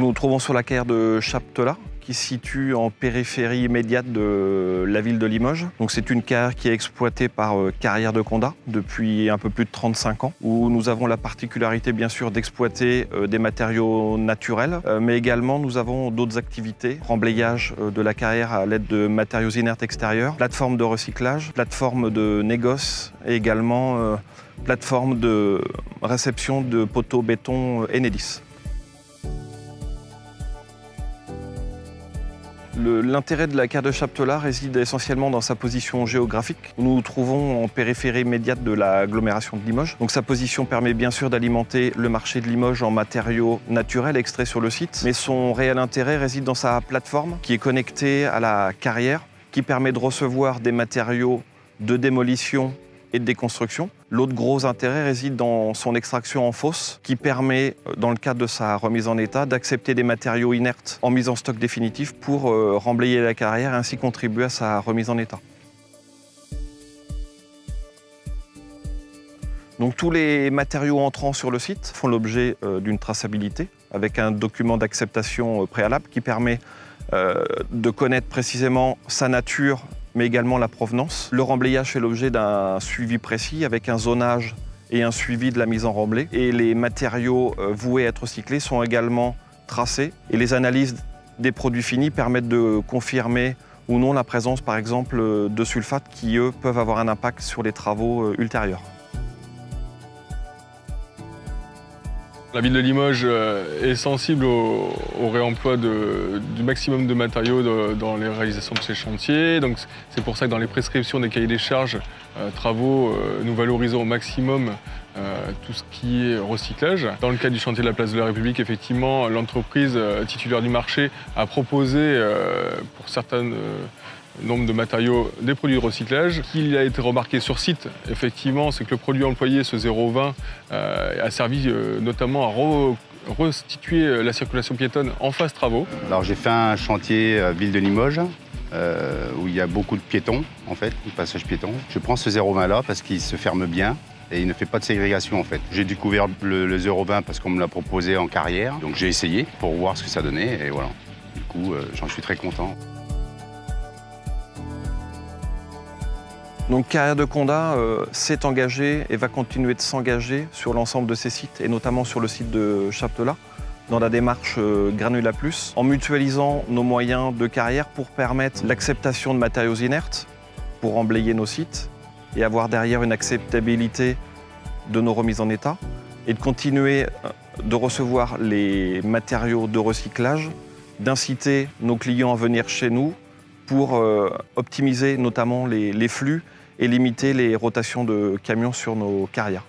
nous trouvons sur la carrière de Chaptelat, qui se situe en périphérie immédiate de la ville de Limoges. Donc c'est une carrière qui est exploitée par Carrières de Condat depuis un peu plus de 35 ans, où nous avons la particularité bien sûr d'exploiter des matériaux naturels, mais également nous avons d'autres activités, remblayage de la carrière à l'aide de matériaux inertes extérieurs, plateforme de recyclage, plateforme de négoce et également plateforme de réception de poteaux béton Enedis. L'intérêt de la carrière de Chaptelat réside essentiellement dans sa position géographique. Nous nous trouvons en périphérie immédiate de l'agglomération de Limoges. Donc sa position permet bien sûr d'alimenter le marché de Limoges en matériaux naturels extraits sur le site. Mais son réel intérêt réside dans sa plateforme qui est connectée à la carrière, qui permet de recevoir des matériaux de démolition et de déconstruction. L'autre gros intérêt réside dans son extraction en fosse qui permet, dans le cadre de sa remise en état, d'accepter des matériaux inertes en mise en stock définitif pour remblayer la carrière et ainsi contribuer à sa remise en état. Donc tous les matériaux entrants sur le site font l'objet d'une traçabilité avec un document d'acceptation préalable qui permet de connaître précisément sa nature, mais également la provenance. Le remblayage fait l'objet d'un suivi précis avec un zonage et un suivi de la mise en remblai. Et les matériaux voués à être recyclés sont également tracés. Et les analyses des produits finis permettent de confirmer ou non la présence, par exemple, de sulfates qui, eux, peuvent avoir un impact sur les travaux ultérieurs. La ville de Limoges est sensible au réemploi du maximum de matériaux dans les réalisations de ces chantiers. Donc c'est pour ça que dans les prescriptions des cahiers des charges travaux, nous valorisons au maximum tout ce qui est recyclage. Dans le cas du chantier de la place de la République, effectivement, l'entreprise titulaire du marché a proposé pour certaines nombre de matériaux, des produits de recyclage. Ce qui a été remarqué sur site, effectivement, c'est que le produit employé, ce 0,20, a servi notamment à restituer la circulation piétonne en phase travaux. Alors j'ai fait un chantier ville de Limoges, où il y a beaucoup de piétons, en fait, de passage piéton. Je prends ce 0,20 là parce qu'il se ferme bien et il ne fait pas de ségrégation, en fait. J'ai découvert le 0,20 parce qu'on me l'a proposé en carrière, donc j'ai essayé pour voir ce que ça donnait et voilà. Du coup, j'en suis très content. Donc Carrières de Condat s'est engagé et va continuer de s'engager sur l'ensemble de ses sites, et notamment sur le site de Chaptelat, dans la démarche Granulat Plus, en mutualisant nos moyens de carrière pour permettre l'acceptation de matériaux inertes, pour emblayer nos sites, et avoir derrière une acceptabilité de nos remises en état, et de continuer de recevoir les matériaux de recyclage, d'inciter nos clients à venir chez nous pour optimiser notamment les flux et limiter les rotations de camions sur nos carrières.